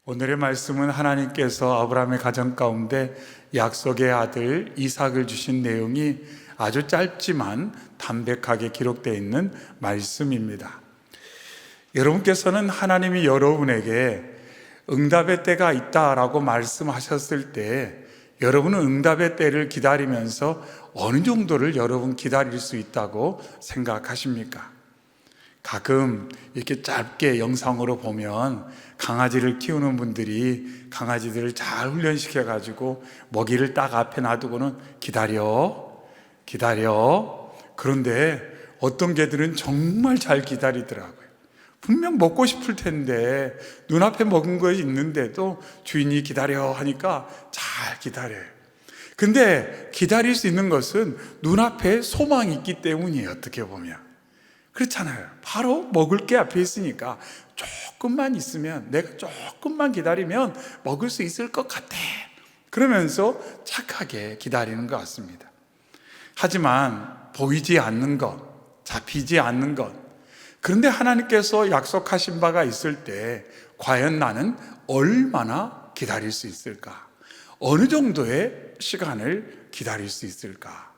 오늘의 말씀은 하나님께서 아브라함의 가정 가운데 약속의 아들 이삭을 주신 내용이 아주 짧지만 담백하게 기록되어 있는 말씀입니다. 여러분께서는 하나님이 여러분에게 응답의 때가 있다라고 말씀하셨을 때 여러분은 응답의 때를 기다리면서 어느 정도를 여러분 기다릴 수 있다고 생각하십니까? 가끔 이렇게 짧게 영상으로 보면 강아지를 키우는 분들이 강아지들을 잘 훈련시켜 가지고 먹이를 딱 앞에 놔두고는 기다려 그런데 어떤 개들은 정말 잘 기다리더라고요. 분명 먹고 싶을 텐데 눈앞에 먹은 거 있는데도 주인이 기다려 하니까 잘 기다려요. 근데 기다릴 수 있는 것은 눈앞에 소망이 있기 때문이에요. 어떻게 보면 그렇잖아요. 바로 먹을 게 앞에 있으니까 조금만 있으면, 내가 조금만 기다리면 먹을 수 있을 것 같아, 그러면서 착하게 기다리는 것 같습니다. 하지만 보이지 않는 것, 잡히지 않는 것, 그런데 하나님께서 약속하신 바가 있을 때 과연 나는 얼마나 기다릴 수 있을까? 어느 정도의 시간을 기다릴 수 있을까?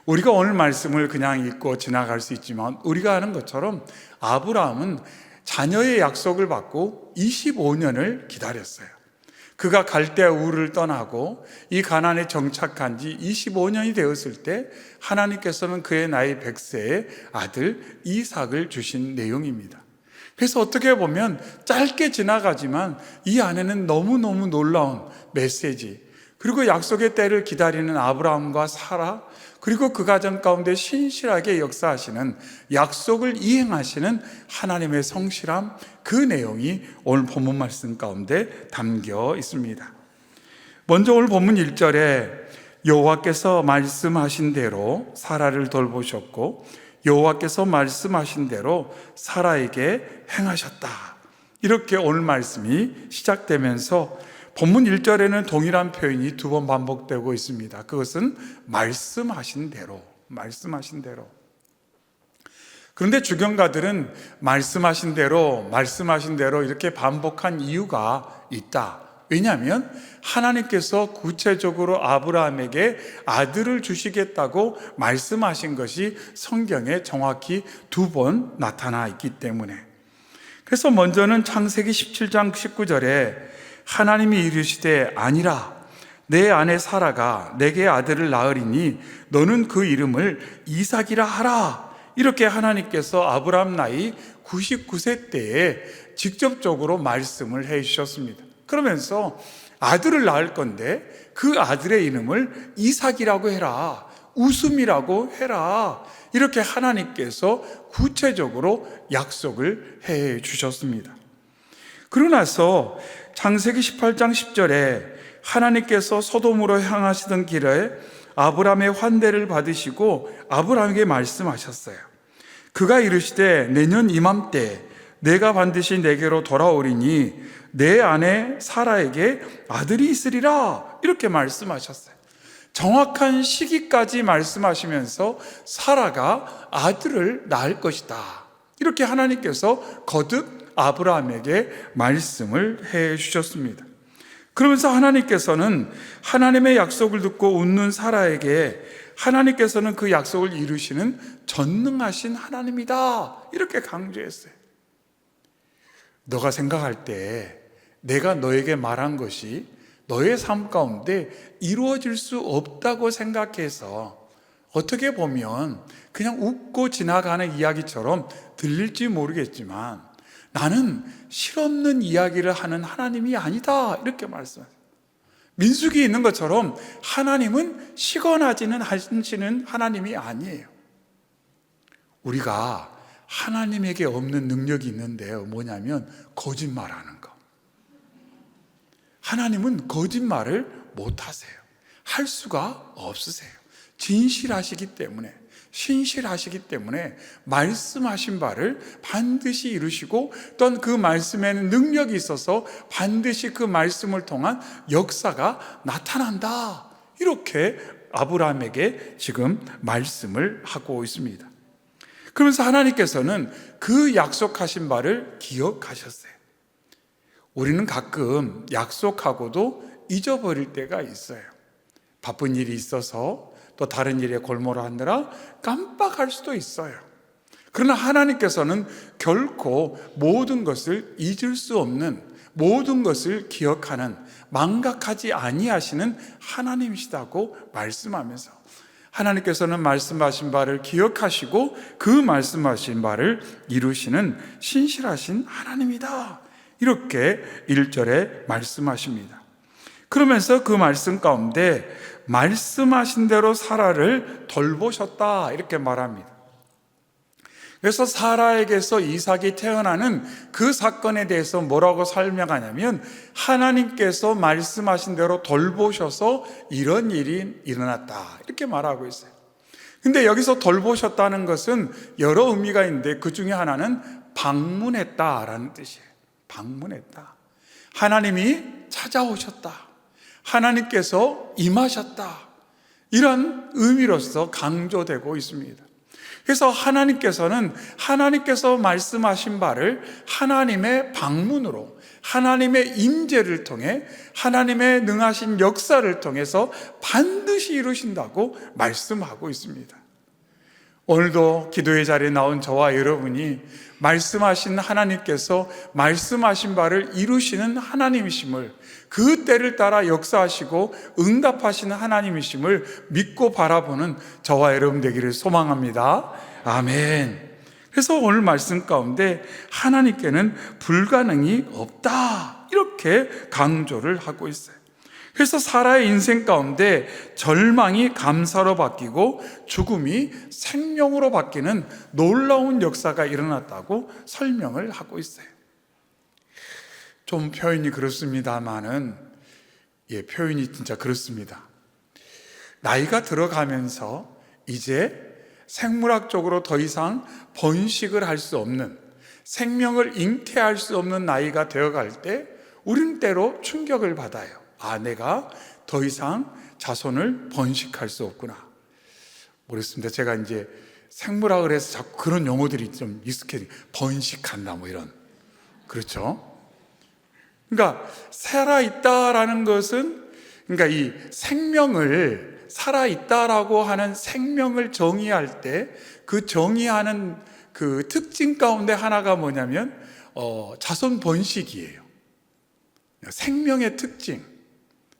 우리가 오늘 말씀을 그냥 읽고 지나갈 수 있지만 우리가 아는 것처럼 아브라함은 자녀의 약속을 받고 25년을 기다렸어요. 그가 갈대아 우르를 떠나고 이 가나안에 정착한 지 25년이 되었을 때 하나님께서는 그의 나이 100세의 아들 이삭을 주신 내용입니다. 그래서 어떻게 보면 짧게 지나가지만 이 안에는 너무너무 놀라운 메시지, 그리고 약속의 때를 기다리는 아브라함과 사라, 그리고 그 가정 가운데 신실하게 역사하시는, 약속을 이행하시는 하나님의 성실함, 그 내용이 오늘 본문 말씀 가운데 담겨 있습니다. 먼저 오늘 본문 1절에 여호와께서 말씀하신 대로 사라를 돌보셨고 여호와께서 말씀하신 대로 사라에게 행하셨다, 이렇게 오늘 말씀이 시작되면서 본문 1절에는 동일한 표현이 두 번 반복되고 있습니다. 그것은 말씀하신 대로. 그런데 주경가들은 말씀하신 대로 이렇게 반복한 이유가 있다. 왜냐하면 하나님께서 구체적으로 아브라함에게 아들을 주시겠다고 말씀하신 것이 성경에 정확히 두 번 나타나 있기 때문에. 그래서 먼저는 창세기 17장 19절에 하나님이 이르시되 아니라 내 아내 사라가 내게 아들을 낳으리니 너는 그 이름을 이삭이라 하라, 이렇게 하나님께서 아브라함 나이 99세 때에 직접적으로 말씀을 해 주셨습니다. 그러면서 아들을 낳을 건데 그 아들의 이름을 이삭이라고 해라, 웃음이라고 해라, 이렇게 하나님께서 구체적으로 약속을 해 주셨습니다. 그러고 나서 창세기 18장 10절에 하나님께서 소돔으로 향하시던 길에 아브라함의 환대를 받으시고 아브라함에게 말씀하셨어요. 그가 이르시되 내년 이맘때 내가 반드시 내게로 돌아오리니 내 아내 사라에게 아들이 있으리라, 이렇게 말씀하셨어요. 정확한 시기까지 말씀하시면서 사라가 아들을 낳을 것이다, 이렇게 하나님께서 거듭 아브라함에게 말씀을 해 주셨습니다. 그러면서 하나님께서는 하나님의 약속을 듣고 웃는 사라에게 하나님께서는 그 약속을 이루시는 전능하신 하나님이다, 이렇게 강조했어요. 너가 생각할 때 내가 너에게 말한 것이 너의 삶 가운데 이루어질 수 없다고 생각해서 어떻게 보면 그냥 웃고 지나가는 이야기처럼 들릴지 모르겠지만 나는 실없는 이야기를 하는 하나님이 아니다, 이렇게 말씀하세요. 민수기에 있는 것처럼 하나님은 시건하지는 하시는 하나님이 아니에요. 우리가 하나님에게 없는 능력이 있는데요, 뭐냐면 거짓말하는 거. 하나님은 거짓말을 못하세요. 할 수가 없으세요. 진실하시기 때문에, 신실하시기 때문에 말씀하신 바를 반드시 이루시고 또한 그 말씀에는 능력이 있어서 반드시 그 말씀을 통한 역사가 나타난다, 이렇게 아브라함에게 지금 말씀을 하고 있습니다. 그러면서 하나님께서는 그 약속하신 바를 기억하셨어요. 우리는 가끔 약속하고도 잊어버릴 때가 있어요. 바쁜 일이 있어서 또 다른 일에 골몰하느라 깜빡할 수도 있어요. 그러나 하나님께서는 결코 모든 것을 잊을 수 없는, 모든 것을 기억하는, 망각하지 아니하시는 하나님이시다고 말씀하면서 하나님께서는 말씀하신 바를 기억하시고 그 말씀하신 바를 이루시는 신실하신 하나님이다, 이렇게 1절에 말씀하십니다. 그러면서 그 말씀 가운데 말씀하신 대로 사라를 돌보셨다, 이렇게 말합니다. 그래서 사라에게서 이삭이 태어나는 그 사건에 대해서 뭐라고 설명하냐면, 하나님께서 말씀하신 대로 돌보셔서 이런 일이 일어났다, 이렇게 말하고 있어요. 근데 여기서 돌보셨다는 것은 여러 의미가 있는데 그 중에 하나는 방문했다라는 뜻이에요. 방문했다. 하나님이 찾아오셨다. 하나님께서 임하셨다. 이런 의미로서 강조되고 있습니다. 그래서 하나님께서는 하나님께서 말씀하신 바를 하나님의 방문으로, 하나님의 임재를 통해, 하나님의 능하신 역사를 통해서 반드시 이루신다고 말씀하고 있습니다. 오늘도 기도의 자리에 나온 저와 여러분이 말씀하신 하나님께서 말씀하신 바를 이루시는 하나님이심을, 그 때를 따라 역사하시고 응답하시는 하나님이심을 믿고 바라보는 저와 여러분 되기를 소망합니다. 아멘. 그래서 오늘 말씀 가운데 하나님께는 불가능이 없다, 이렇게 강조를 하고 있어요. 그래서 사라의 인생 가운데 절망이 감사로 바뀌고 죽음이 생명으로 바뀌는 놀라운 역사가 일어났다고 설명을 하고 있어요. 좀 표현이 그렇습니다만은, 표현이 진짜 그렇습니다. 나이가 들어가면서 이제 생물학적으로 더 이상 번식을 할 수 없는, 생명을 잉태할 수 없는 나이가 되어갈 때 우리는 때로 충격을 받아요. 내가 더 이상 자손을 번식할 수 없구나. 모르겠습니다. 제가 이제 생물학을 해서 자꾸 그런 용어들이 좀 익숙해져요. 번식한다, 뭐 이런. 그렇죠? 그러니까 살아있다라는 것은, 그러니까 이 생명을, 살아있다라고 하는 생명을 정의할 때 그 정의하는 그 특징 가운데 하나가 뭐냐면 자손 번식이에요. 생명의 특징.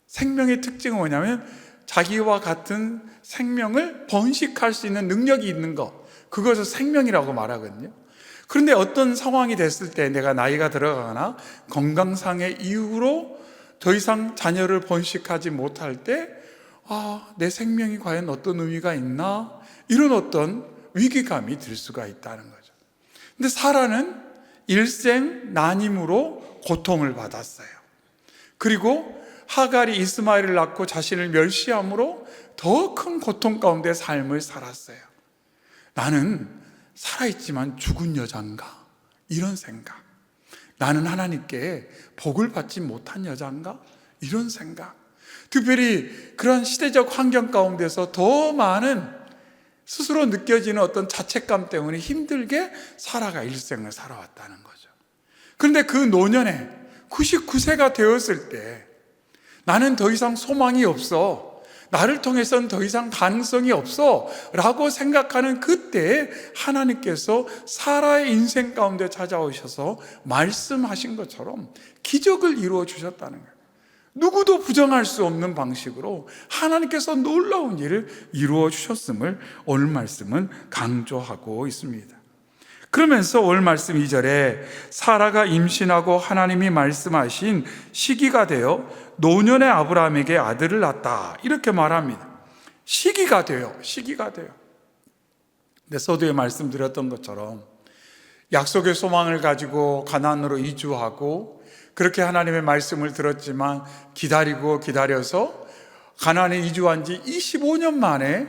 생명의 특징은 뭐냐면 자기와 같은 생명을 번식할 수 있는 능력이 있는 것, 그것을 생명이라고 말하거든요. 그런데 어떤 상황이 됐을 때, 내가 나이가 들어가거나 건강상의 이유로 더 이상 자녀를 번식하지 못할 때, 내 생명이 과연 어떤 의미가 있나, 이런 어떤 위기감이 들 수가 있다는 거죠. 근데 사라는 일생 난임으로 고통을 받았어요. 그리고 하갈이 이스마엘을 낳고 자신을 멸시함으로 더 큰 고통 가운데 삶을 살았어요. 나는 살아있지만 죽은 여자인가? 이런 생각. 나는 하나님께 복을 받지 못한 여자인가? 이런 생각. 특별히 그런 시대적 환경 가운데서 더 많은 스스로 느껴지는 어떤 자책감 때문에 힘들게 사라가 일생을 살아왔다는 거죠. 그런데 그 노년에 99세가 되었을 때, 나는 더 이상 소망이 없어, 나를 통해서는 더 이상 가능성이 없어 라고 생각하는 그때에 하나님께서 사라의 인생 가운데 찾아오셔서 말씀하신 것처럼 기적을 이루어 주셨다는 거예요. 누구도 부정할 수 없는 방식으로 하나님께서 놀라운 일을 이루어 주셨음을 오늘 말씀은 강조하고 있습니다. 그러면서 오늘 말씀 2절에 사라가 임신하고 하나님이 말씀하신 시기가 되어 노년의 아브라함에게 아들을 낳았다, 이렇게 말합니다. 시기가 돼요. 근데 서두에 말씀드렸던 것처럼 약속의 소망을 가지고 가나안으로 이주하고 그렇게 하나님의 말씀을 들었지만 기다려서 가나안에 이주한 지 25년 만에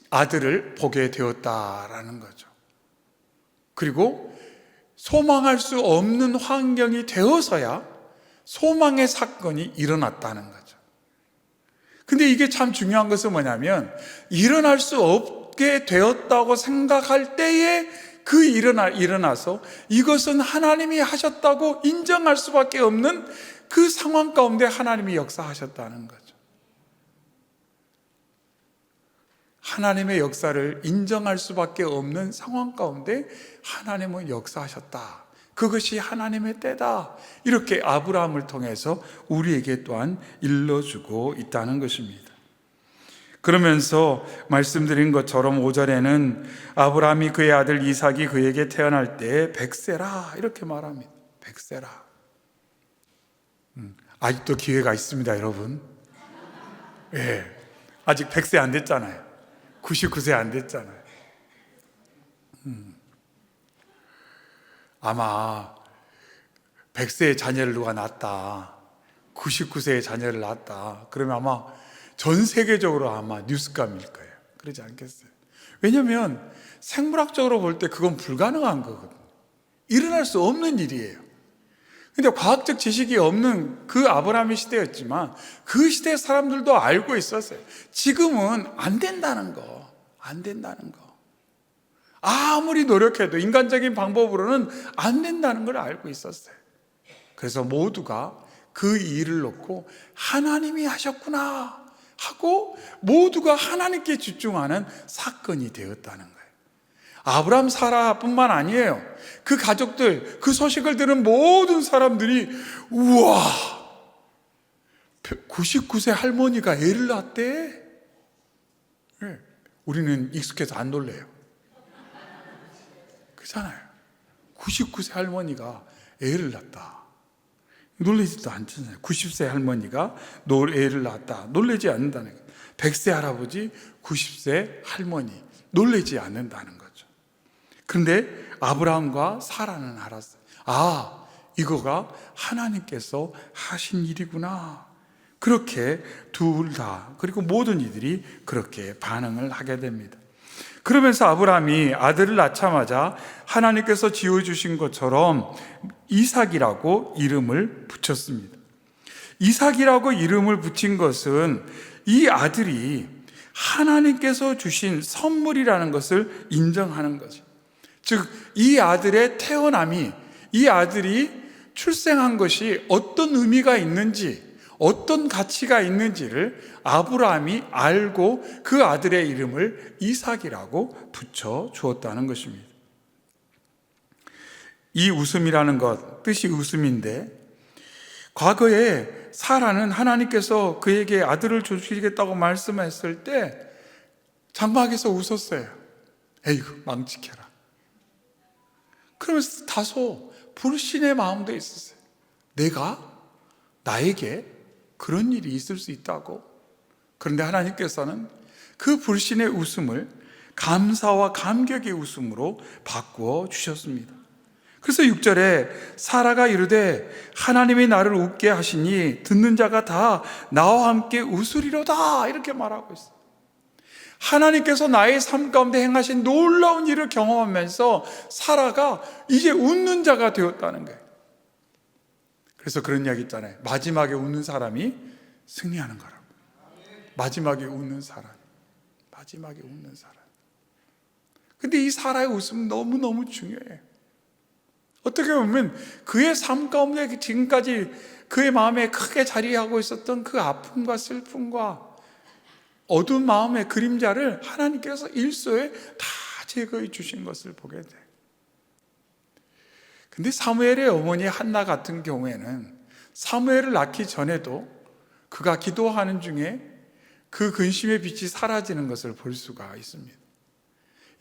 아들을 보게 되었다라는 거죠. 그리고 소망할 수 없는 환경이 되어서야 소망의 사건이 일어났다는 거죠. 근데 이게 참 중요한 것은 뭐냐면, 일어날 수 없게 되었다고 생각할 때에 일어나서 이것은 하나님이 하셨다고 인정할 수밖에 없는 그 상황 가운데 하나님이 역사하셨다는 거죠. 하나님의 역사를 인정할 수밖에 없는 상황 가운데 하나님은 역사하셨다. 그것이 하나님의 때다. 이렇게 아브라함을 통해서 우리에게 또한 일러주고 있다는 것입니다. 그러면서 말씀드린 것처럼 5절에는 아브라함이 그의 아들 이삭이 그에게 태어날 때 100세라 이렇게 말합니다. 100세라. 아직도 기회가 있습니다, 여러분. 예, 아직 100세 안 됐잖아요. 99세 안 됐잖아요. 아마 100세의 자녀를 누가 낳았다, 99세의 자녀를 낳았다, 그러면 아마 전 세계적으로 아마 뉴스감일 거예요. 그러지 않겠어요? 왜냐하면 생물학적으로 볼 때 그건 불가능한 거거든요. 일어날 수 없는 일이에요. 근데 과학적 지식이 없는 그 아브라함의 시대였지만 그 시대 사람들도 알고 있었어요. 지금은 안 된다는 거. 안 된다는 거. 아무리 노력해도 인간적인 방법으로는 안 된다는 걸 알고 있었어요. 그래서 모두가 그 일을 놓고 하나님이 하셨구나 하고 모두가 하나님께 집중하는 사건이 되었다는 거예요. 아브라함 사라뿐만 아니에요. 그 가족들, 그 소식을 들은 모든 사람들이 우와, 99세 할머니가 애를 낳았대? 네, 우리는 익숙해서 안 놀래요. 그렇잖아요. 99세 할머니가 애를 낳았다. 놀라지도 않잖아요. 90세 할머니가 애를 낳았다. 놀라지 않는다는 거예요. 100세 할아버지, 90세 할머니. 놀라지 않는다는 거죠. 그런데 아브라함과 사라는 알았어요. 아, 이거가 하나님께서 하신 일이구나. 그렇게 둘 다, 그리고 모든 이들이 그렇게 반응을 하게 됩니다. 그러면서 아브라함이 아들을 낳자마자 하나님께서 지어주신 것처럼 이삭이라고 이름을 붙였습니다. 이삭이라고 이름을 붙인 것은 이 아들이 하나님께서 주신 선물이라는 것을 인정하는 거죠. 즉, 이 아들의 태어남이, 이 아들이 출생한 것이 어떤 의미가 있는지, 어떤 가치가 있는지를 아브라함이 알고 그 아들의 이름을 이삭이라고 붙여 주었다는 것입니다. 이 웃음이라는 것, 뜻이 웃음인데, 과거에 사라는 하나님께서 그에게 아들을 주시겠다고 말씀했을 때 장막에서 웃었어요. 에이구, 망치켜라. 그러면서 다소 불신의 마음도 있었어요. 내가 나에게 그런 일이 있을 수 있다고? 그런데 하나님께서는 그 불신의 웃음을 감사와 감격의 웃음으로 바꾸어 주셨습니다. 그래서 6절에 사라가 이르되 하나님이 나를 웃게 하시니 듣는 자가 다 나와 함께 웃으리로다, 이렇게 말하고 있어요. 하나님께서 나의 삶 가운데 행하신 놀라운 일을 경험하면서 사라가 이제 웃는 자가 되었다는 거예요. 그래서 그런 이야기 있잖아요. 마지막에 웃는 사람이 승리하는 거라고. 마지막에 웃는 사람. 마지막에 웃는 사람. 근데 이 사라의 웃음은 너무너무 중요해요. 어떻게 보면 그의 삶 가운데 지금까지 그의 마음에 크게 자리하고 있었던 그 아픔과 슬픔과 어두운 마음의 그림자를 하나님께서 일소에 다 제거해 주신 것을 보게 돼요. 근데 사무엘의 어머니 한나 같은 경우에는 사무엘을 낳기 전에도 그가 기도하는 중에 그 근심의 빛이 사라지는 것을 볼 수가 있습니다.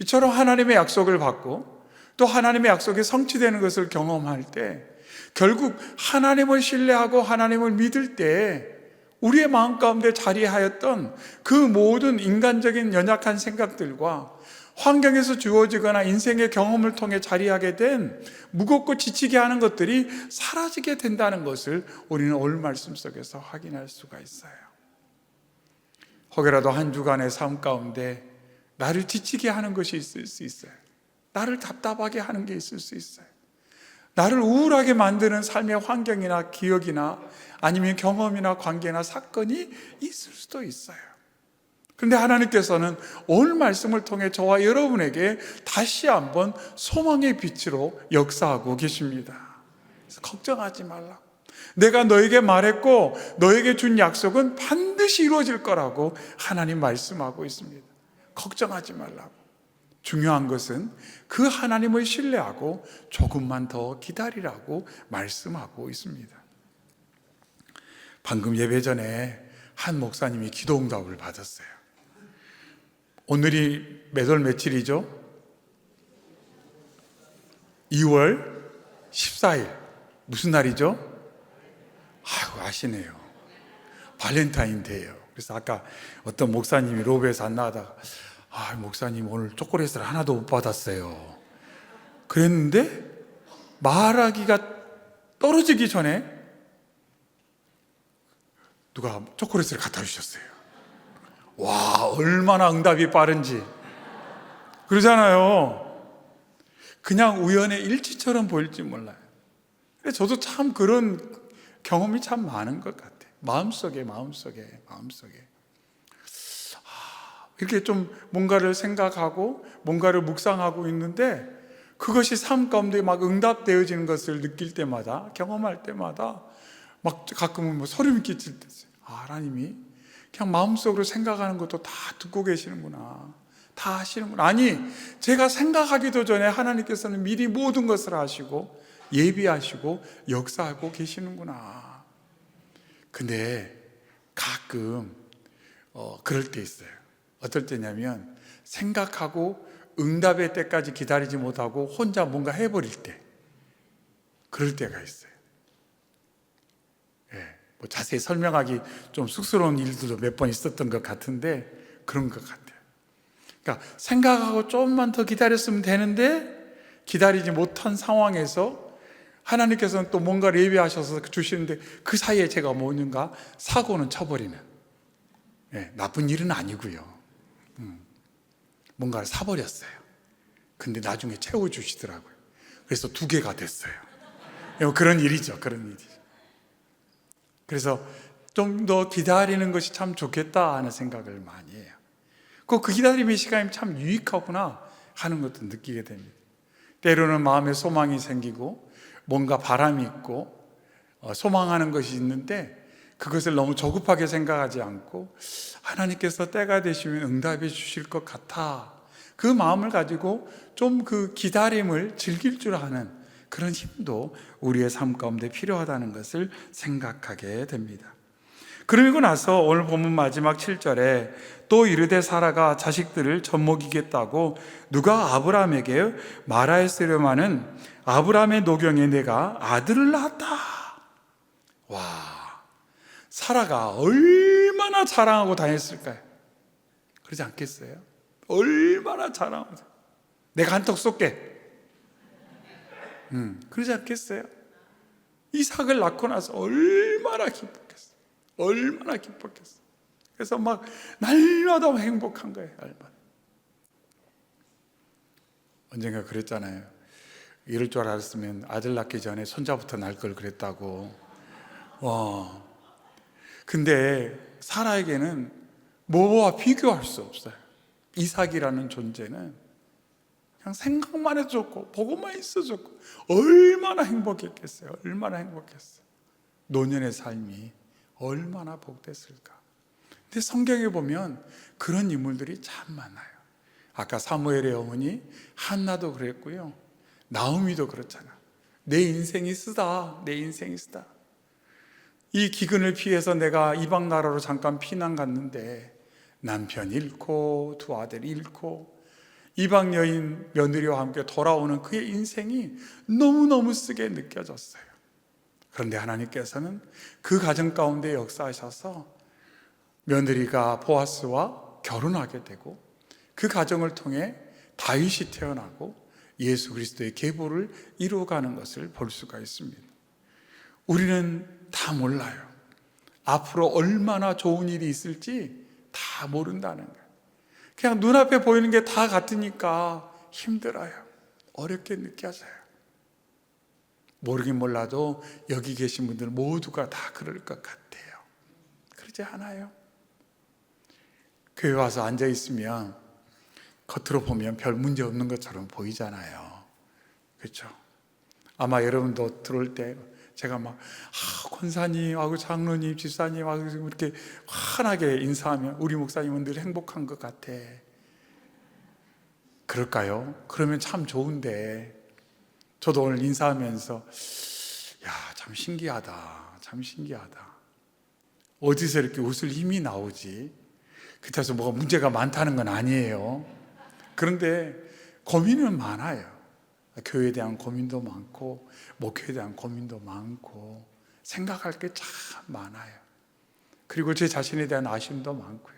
이처럼 하나님의 약속을 받고 또 하나님의 약속이 성취되는 것을 경험할 때 결국 하나님을 신뢰하고 하나님을 믿을 때 우리의 마음 가운데 자리하였던 그 모든 인간적인 연약한 생각들과 환경에서 주어지거나 인생의 경험을 통해 자리하게 된 무겁고 지치게 하는 것들이 사라지게 된다는 것을 우리는 오늘 말씀 속에서 확인할 수가 있어요. 혹여라도 한 주간의 삶 가운데 나를 지치게 하는 것이 있을 수 있어요. 나를 답답하게 하는 게 있을 수 있어요. 나를 우울하게 만드는 삶의 환경이나 기억이나 아니면 경험이나 관계나 사건이 있을 수도 있어요. 그런데 하나님께서는 오늘 말씀을 통해 저와 여러분에게 다시 한번 소망의 빛으로 역사하고 계십니다. 그래서 걱정하지 말라. 내가 너에게 말했고 너에게 준 약속은 반드시 이루어질 거라고 하나님 말씀하고 있습니다. 걱정하지 말라고. 중요한 것은 그 하나님을 신뢰하고 조금만 더 기다리라고 말씀하고 있습니다. 방금 예배 전에 한 목사님이 기도 응답을 받았어요. 오늘이 몇 월 며칠이죠? 2월 14일. 무슨 날이죠? 아이고, 아시네요. 발렌타인데이예요. 그래서 아까 어떤 목사님이 로비에서 안 나가다가 목사님 오늘 초콜릿을 하나도 못 받았어요. 그랬는데 말하기가 떨어지기 전에 누가 초콜릿을 갖다 주셨어요. 와, 얼마나 응답이 빠른지. 그러잖아요. 그냥 우연의 일치처럼 보일지 몰라요. 저도 참 그런 경험이 참 많은 것 같아요. 마음속에 이렇게 좀 뭔가를 생각하고 뭔가를 묵상하고 있는데 그것이 삶 가운데 막 응답되어지는 것을 느낄 때마다, 경험할 때마다 막 가끔은 뭐 소름이 끼칠 때 있어요. 하나님이 그냥 마음속으로 생각하는 것도 다 듣고 계시는구나, 다 하시는구나. 아니, 제가 생각하기도 전에 하나님께서는 미리 모든 것을 아시고 예비하시고 역사하고 계시는구나. 근데 가끔 그럴 때 있어요. 어떨 때냐면 생각하고 응답의 때까지 기다리지 못하고 혼자 뭔가 해버릴 때, 그럴 때가 있어요. 뭐 자세히 설명하기 좀 쑥스러운 일들도 몇 번 있었던 것 같은데 그런 것 같아요. 그러니까 생각하고 조금만 더 기다렸으면 되는데 기다리지 못한 상황에서 하나님께서는 또 뭔가를 예비하셔서 주시는데 그 사이에 제가 뭐는가 사고는 쳐버리는, 나쁜 일은 아니고요. 뭔가를 사버렸어요. 근데 나중에 채워주시더라고요. 그래서 2개가 됐어요. 그런 일이죠. 그런 일이죠. 그래서 좀 더 기다리는 것이 참 좋겠다 하는 생각을 많이 해요. 그 기다림의 시간이 참 유익하구나 하는 것도 느끼게 됩니다. 때로는 마음에 소망이 생기고 뭔가 바람이 있고 소망하는 것이 있는데 그것을 너무 조급하게 생각하지 않고 하나님께서 때가 되시면 응답해 주실 것 같아, 그 마음을 가지고 좀 그 기다림을 즐길 줄 아는 그런 힘도 우리의 삶 가운데 필요하다는 것을 생각하게 됩니다. 그러고 나서 오늘 본문 마지막 7절에 또 이르되 사라가 자식들을 젖먹이겠다고 누가 아브라함에게 말하였으려마는 아브라함의 노경에 내가 아들을 낳았다. 와, 사라가 얼마나 자랑하고 다녔을까요? 그러지 않겠어요? 얼마나 자랑하고, 내가 한턱 쏠게. 그러지 않겠어요? 이삭을 낳고 나서 얼마나 기뻤겠어요. 얼마나 기뻤겠어요. 그래서 막 날마다 행복한 거예요. 날마다. 언젠가 그랬잖아요. 이럴 줄 알았으면 아들 낳기 전에 손자부터 낳을 걸 그랬다고. 근데 사라에게는 뭐와 비교할 수 없어요. 이삭이라는 존재는 그냥 생각만 해도 좋고 보고만 있어도 좋고 얼마나 행복했겠어요. 얼마나 행복했어요. 노년의 삶이 얼마나 복됐을까. 근데 성경에 보면 그런 인물들이 참 많아요. 아까 사무엘의 어머니 한나도 그랬고요, 나오미도 그렇잖아. 내 인생이 쓰다, 내 인생이 쓰다. 이 기근을 피해서 내가 이방 나라로 잠깐 피난 갔는데 남편 잃고 2 아들 잃고 이방 여인 며느리와 함께 돌아오는 그의 인생이 너무너무 쓰게 느껴졌어요. 그런데 하나님께서는 그 가정 가운데 역사하셔서 며느리가 보아스와 결혼하게 되고 그 가정을 통해 다윗이 태어나고 예수 그리스도의 계보를 이루어가는 것을 볼 수가 있습니다. 우리는 다 몰라요. 앞으로 얼마나 좋은 일이 있을지 다 모른다는 거예요. 그냥 눈앞에 보이는 게 다 같으니까 힘들어요. 어렵게 느껴져요. 모르긴 몰라도 여기 계신 분들 모두가 다 그럴 것 같아요. 그러지 않아요? 교회 와서 앉아 있으면 겉으로 보면 별 문제 없는 것처럼 보이잖아요. 그렇죠? 아마 여러분도 들어올 때 제가 막 권사님하고 장로님, 집사님하고 이렇게 환하게 인사하면 우리 목사님은 늘 행복한 것 같아. 그럴까요? 그러면 참 좋은데, 저도 오늘 인사하면서 참 신기하다, 참 신기하다. 어디서 이렇게 웃을 힘이 나오지? 그렇다고 뭐가 문제가 많다는 건 아니에요. 그런데 고민은 많아요. 교회에 대한 고민도 많고, 목회에 대한 고민도 많고, 생각할 게 참 많아요. 그리고 제 자신에 대한 아쉬움도 많고요.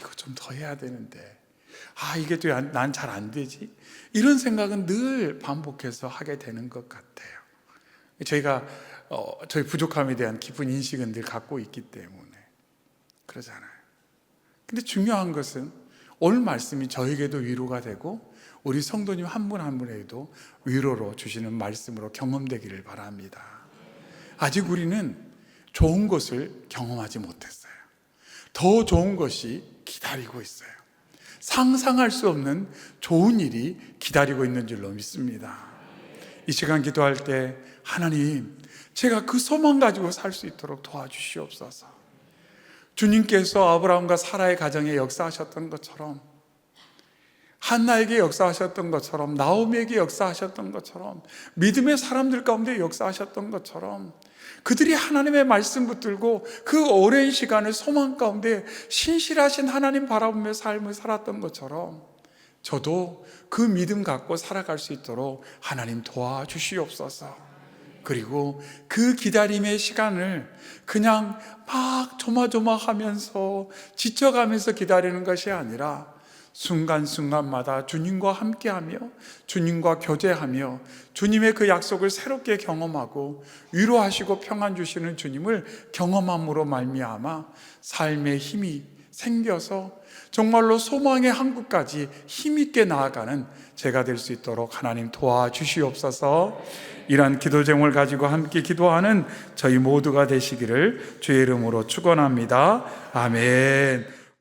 이거 좀 더 해야 되는데, 이게 또 난 잘 안 되지? 이런 생각은 늘 반복해서 하게 되는 것 같아요. 저희가 저희 부족함에 대한 깊은 인식은 늘 갖고 있기 때문에 그러잖아요. 근데 중요한 것은 오늘 말씀이 저에게도 위로가 되고 우리 성도님 한 분 한 분에게도 위로로 주시는 말씀으로 경험되기를 바랍니다. 아직 우리는 좋은 것을 경험하지 못했어요. 더 좋은 것이 기다리고 있어요. 상상할 수 없는 좋은 일이 기다리고 있는 줄로 믿습니다. 이 시간 기도할 때 하나님, 제가 그 소망 가지고 살 수 있도록 도와주시옵소서. 주님께서 아브라함과 사라의 가정에 역사하셨던 것처럼, 한나에게 역사하셨던 것처럼, 나오미에게 역사하셨던 것처럼, 믿음의 사람들 가운데 역사하셨던 것처럼, 그들이 하나님의 말씀 붙들고 그 오랜 시간을 소망 가운데 신실하신 하나님 바라보며 삶을 살았던 것처럼 저도 그 믿음 갖고 살아갈 수 있도록 하나님 도와주시옵소서. 그리고 그 기다림의 시간을 그냥 막 조마조마하면서 지쳐가면서 기다리는 것이 아니라 순간순간마다 주님과 함께하며 주님과 교제하며 주님의 그 약속을 새롭게 경험하고 위로하시고 평안 주시는 주님을 경험함으로 말미암아 삶의 힘이 생겨서 정말로 소망의 한국까지 힘있게 나아가는 제가 될 수 있도록 하나님 도와주시옵소서. 이러한 기도 제목을 가지고 함께 기도하는 저희 모두가 되시기를 주의 이름으로 축원합니다. 아멘.